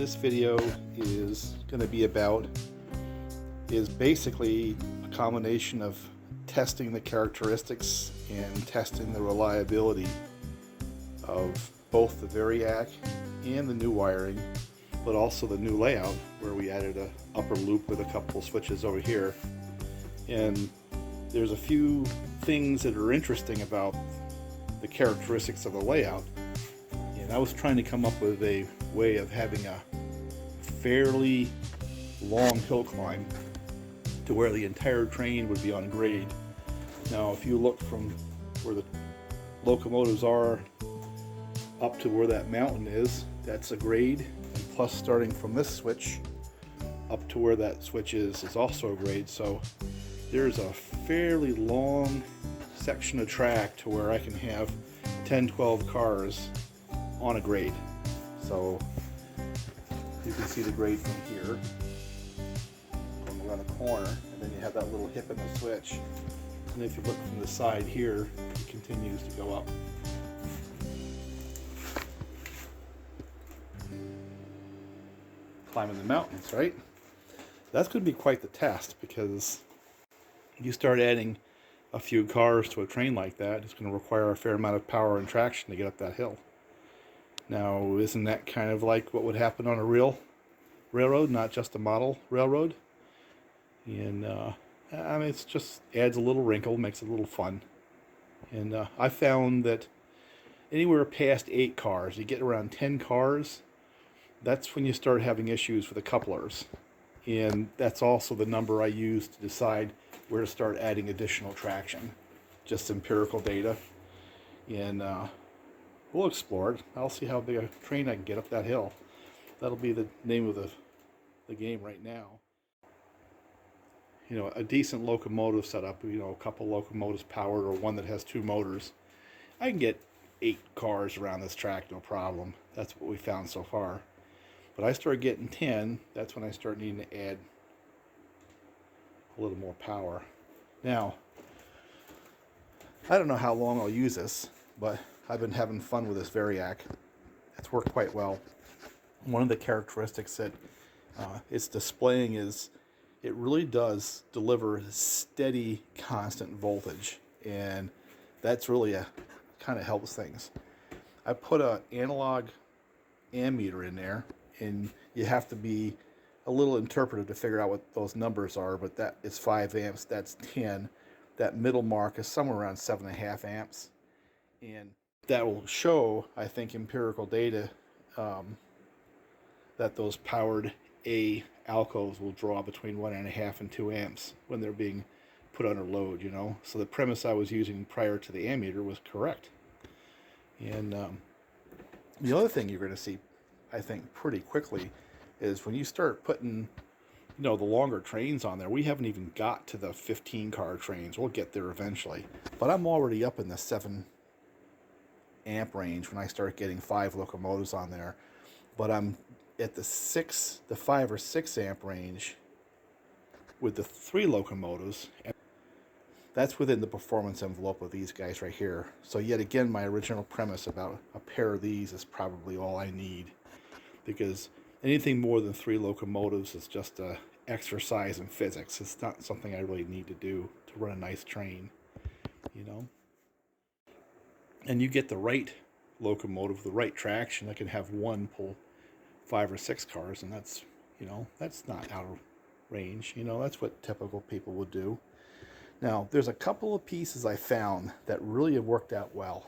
this video is going to be about is basically a combination of testing the characteristics and testing the reliability of both the Variac and the new wiring, but also the new layout where we added an upper loop with a couple of switches over here. And there's a few things that are interesting about the characteristics of the layout. And I was trying to come up with a way of having a fairly long hill climb to where the entire train would be on grade. Now if you look from where the locomotives are up to where that mountain is, that's a grade, and plus starting from this switch up to where that switch is also a grade. So there's a fairly long section of track to where I can have 10-12 cars on a grade. So you can see the grade from here, from around the corner, and then you have that little hip in the switch. And if you look from the side here, it continues to go up. Climbing the mountains, right? That's going to be quite the test, because you start adding a few cars to a train like that, it's going to require a fair amount of power and traction to get up that hill. Now, isn't that kind of like what would happen on a real railroad, not just a model railroad? And I mean, it just adds a little wrinkle, makes it a little fun. And I found that anywhere past 8 cars, you get around 10 cars, that's when you start having issues with the couplers. And that's also the number I use to decide where to start adding additional traction. Just empirical data. And we'll explore it. I'll see how big a train I can get up that hill. That'll be the name of the game right now. You know, a decent locomotive setup, you know, a couple locomotives powered or one that has 2 motors. I can get 8 cars around this track, no problem. That's what we found so far. But I start getting 10, that's when I start needing to add a little more power. Now, I don't know how long I'll use this, but I've been having fun with this Variac. It's worked quite well. One of the characteristics that it's displaying is it really does deliver steady, constant voltage, and that's really kind of helps things. I put an analog ammeter in there, and you have to be a little interpretive to figure out what those numbers are, but that is 5 amps, that's 10. That middle mark is somewhere around 7.5 amps. And that will show, I think, empirical data that those powered A ALCOs will draw between 1.5 and 2 amps when they're being put under load, you know. So the premise I was using prior to the ammeter was correct. And the other thing you're going to see, I think, pretty quickly is when you start putting, you know, the longer trains on there. We haven't even got to the 15-car trains. We'll get there eventually. But I'm already up in the 7 amp range when I start getting 5 locomotives on there. But I'm at the 5 or 6 amp range with the 3 locomotives. And that's within the performance envelope of these guys right here. So yet again, my original premise about a pair of these is probably all I need, because anything more than 3 locomotives is just a exercise in physics. It's not something I really need to do to run a nice train, you know. And you get the right locomotive, the right traction, that can have one pull 5 or 6 cars, and that's, you know, that's not out of range. You know, that's what typical people would do. Now, there's a couple of pieces I found that really have worked out well.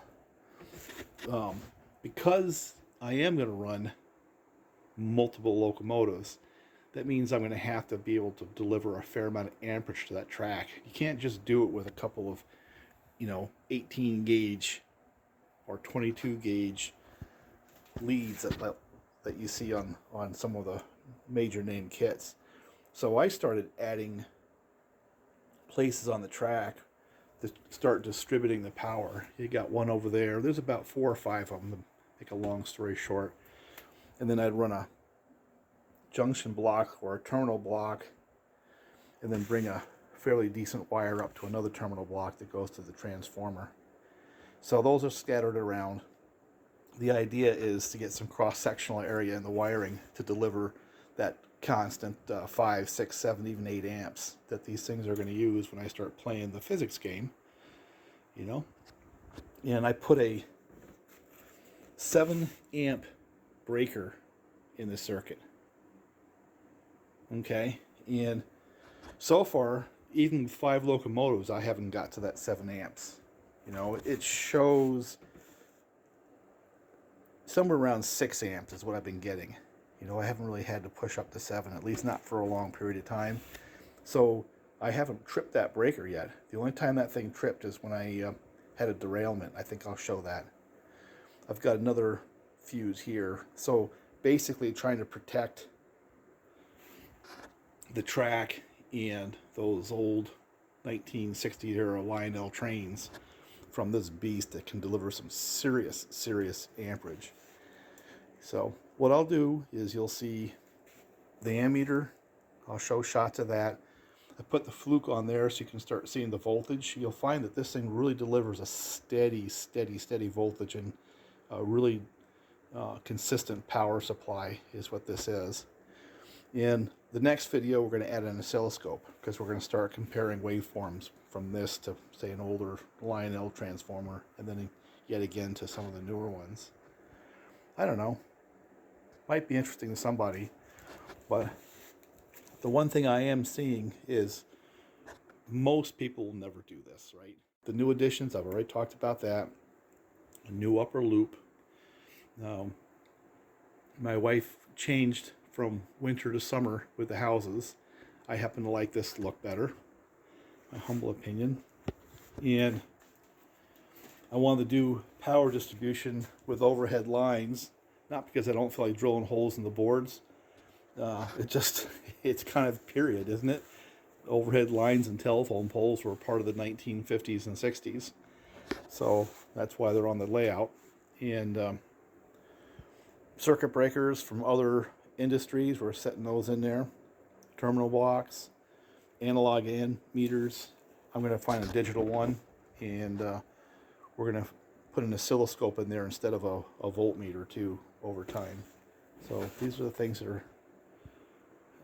Because I am going to run multiple locomotives, that means I'm going to have to be able to deliver a fair amount of amperage to that track. You can't just do it with a couple of, you know, 18 gauge or 22 gauge leads that you see on some of the major name kits. So I started adding places on the track to start distributing the power. You got one over there. There's about 4 or 5 of them, to make a long story short. And then I'd run a junction block or a terminal block, and then bring a fairly decent wire up to another terminal block that goes to the transformer. So those are scattered around. the idea is to get some cross-sectional area in the wiring to deliver that constant 5, 6, 7, even 8 amps that these things are going to use when I start playing the physics game, you know. And I put a 7 amp breaker in the circuit. Okay, and so far, even with 5 locomotives, I haven't got to that 7 amps. You know, it shows somewhere around 6 amps is what I've been getting. You know, I haven't really had to push up to 7, at least not for a long period of time. So I haven't tripped that breaker yet. The only time that thing tripped is when I had a derailment. I think I'll show that. I've got another fuse here. So basically trying to protect the track and those old 1960s era Lionel trains from this beast that can deliver some serious amperage. So what I'll do is you'll see the ammeter. I'll show shots of that. I put the fluke on there so you can start seeing the voltage. You'll find that this thing really delivers a steady voltage, and a really consistent power supply is what this is. In the next video, we're going to add an oscilloscope because we're going to start comparing waveforms from this to, say, an older Lionel transformer, and then yet again to some of the newer ones. I don't know. Might be interesting to somebody, but the one thing I am seeing is most people will never do this, right? The new additions, I've already talked about that. A new upper loop. My wife changed from winter to summer with the houses. I happen to like this look better, my humble opinion. And I wanted to do power distribution with overhead lines, not because I don't feel like drilling holes in the boards. It's kind of period, isn't it? Overhead lines and telephone poles were part of the 1950s and 60s. So that's why they're on the layout. And circuit breakers from other industries, we're setting those in there. Terminal blocks, analog and meters. I'm going to find a digital one, and we're going to put an oscilloscope in there instead of a voltmeter too over time. So these are the things that are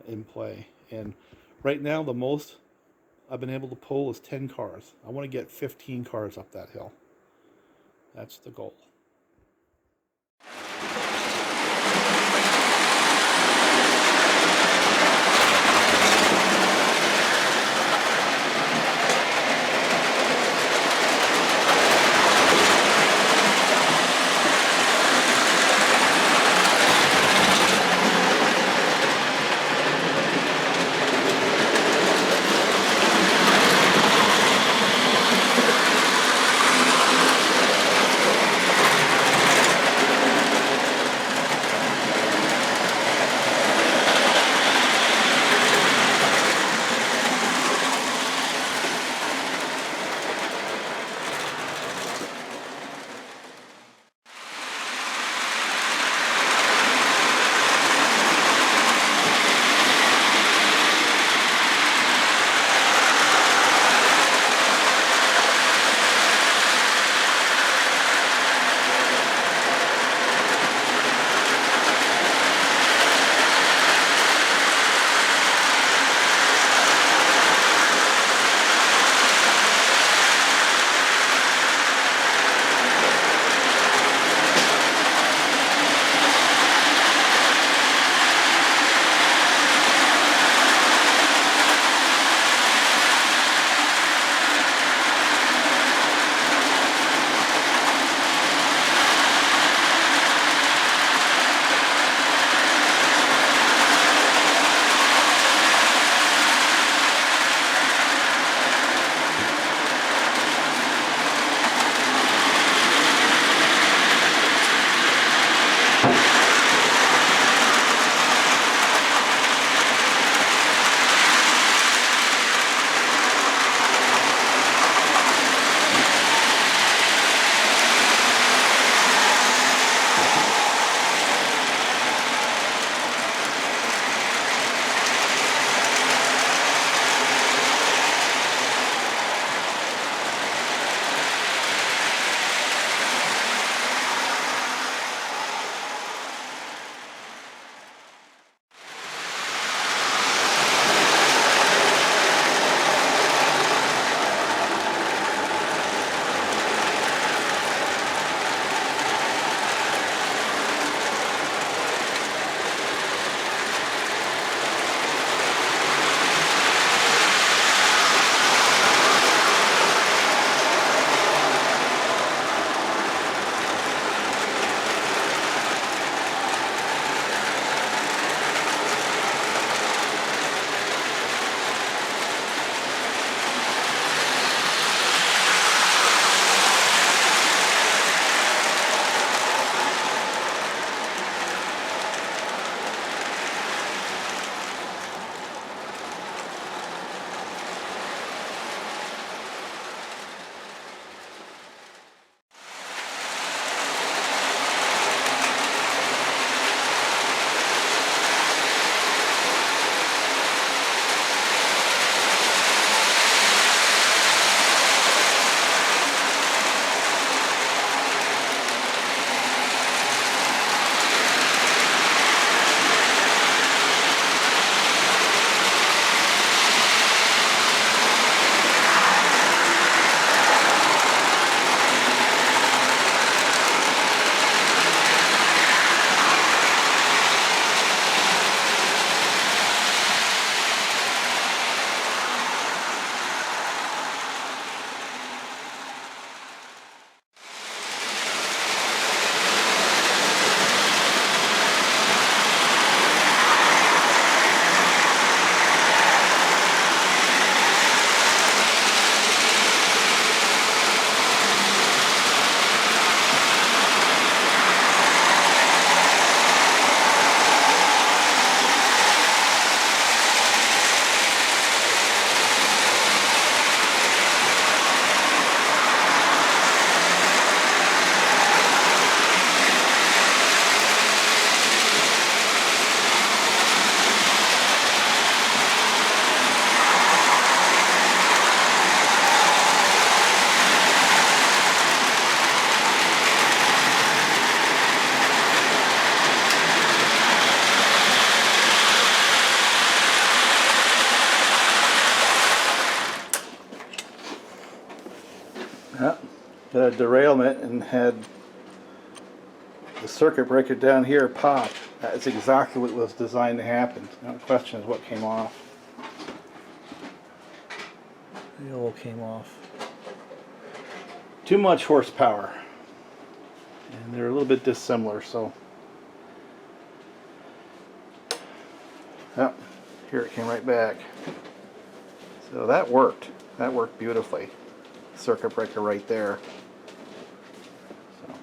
in play. And right now the most I've been able to pull is 10 cars. I want to get 15 cars up that hill. That's the goal. Got a derailment and had the circuit breaker down here pop. That's exactly what was designed to happen. Now the question is what came off. The oil came off. Too much horsepower. And they're a little bit dissimilar, so. Yep, here it came right back. So that worked. That worked beautifully. Circuit breaker right there. So.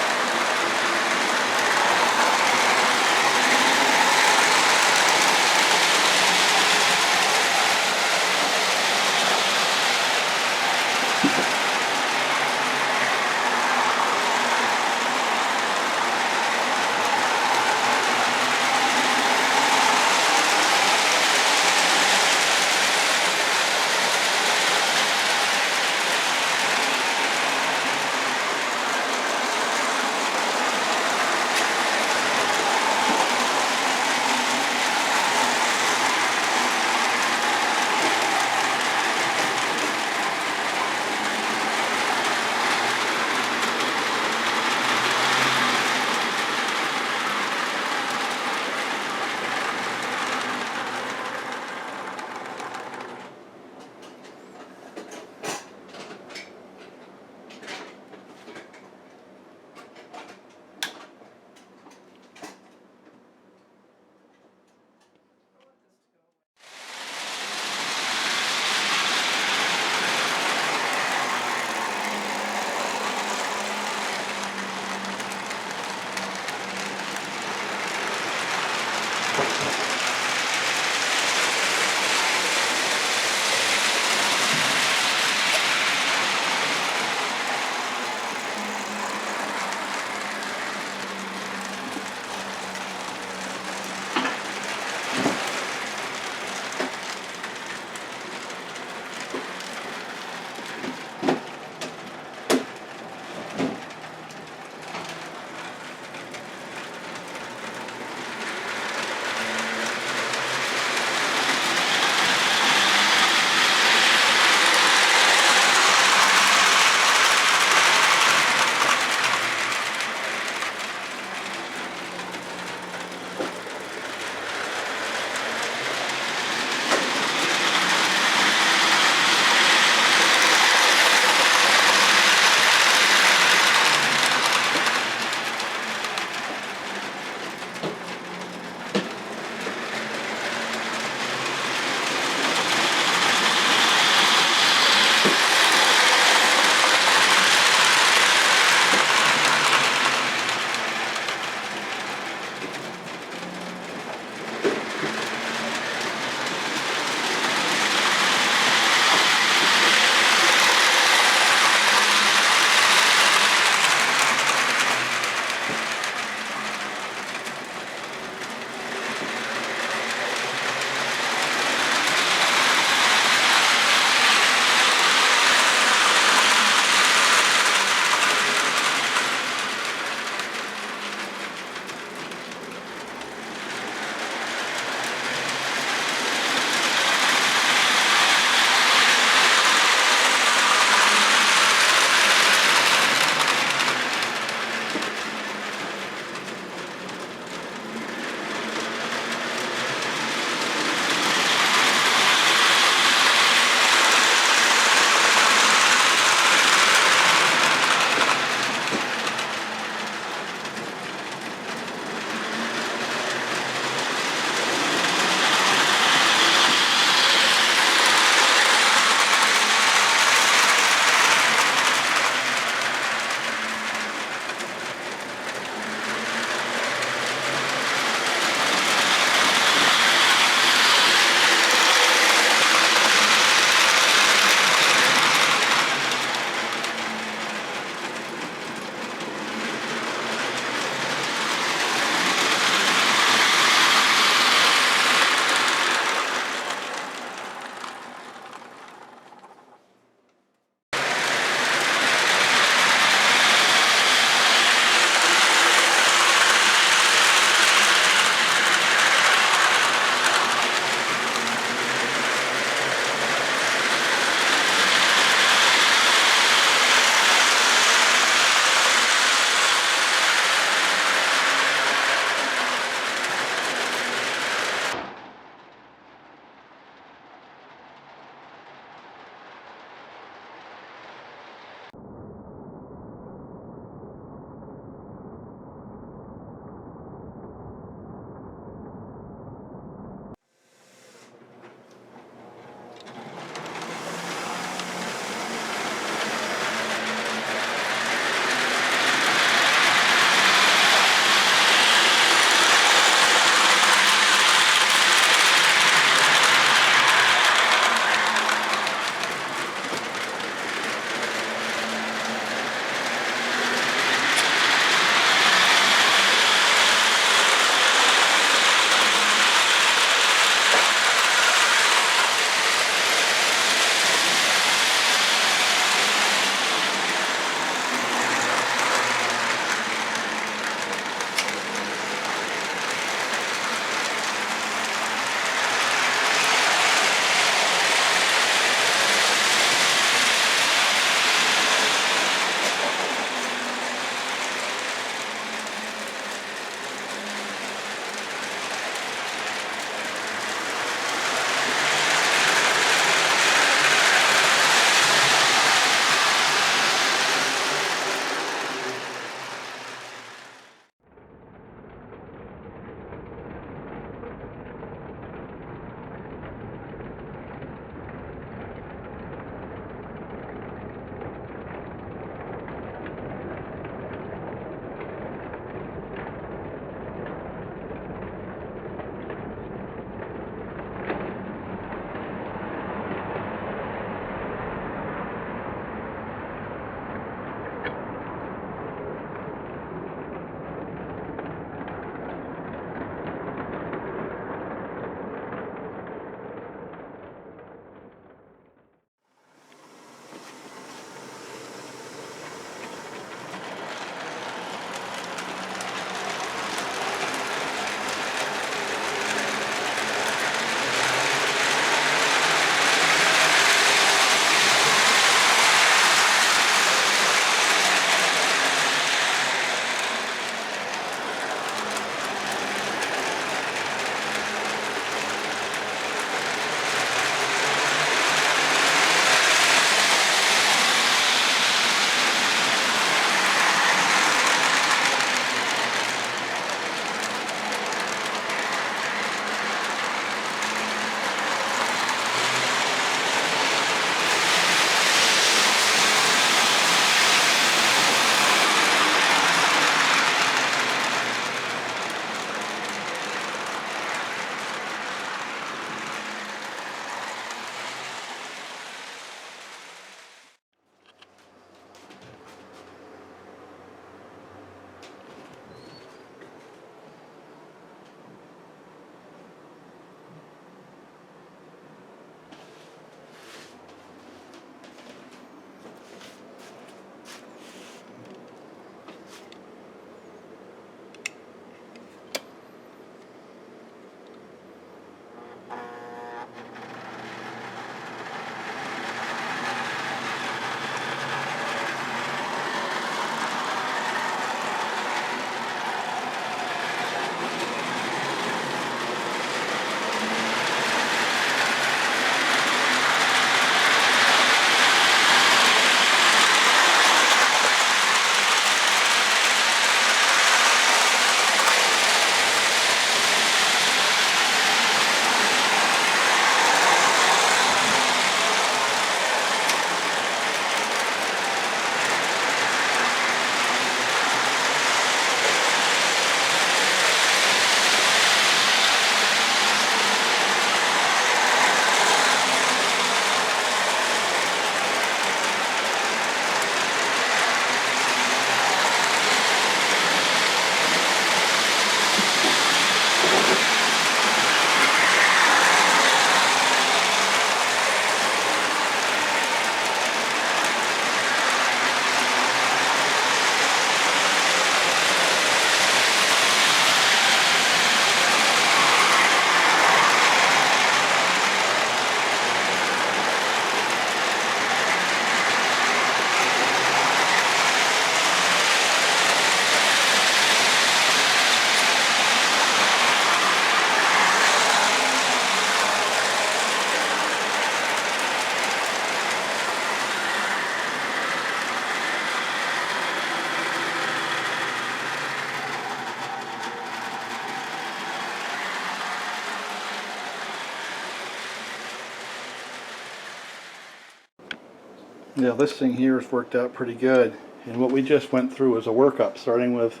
Now this thing here has worked out pretty good, and what we just went through was a workup, starting with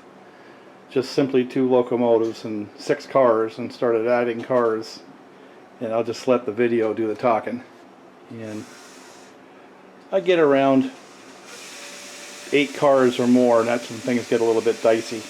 just simply 2 locomotives and 6 cars, and started adding cars, and I'll just let the video do the talking. And I get around 8 cars or more, and that's when things get a little bit dicey.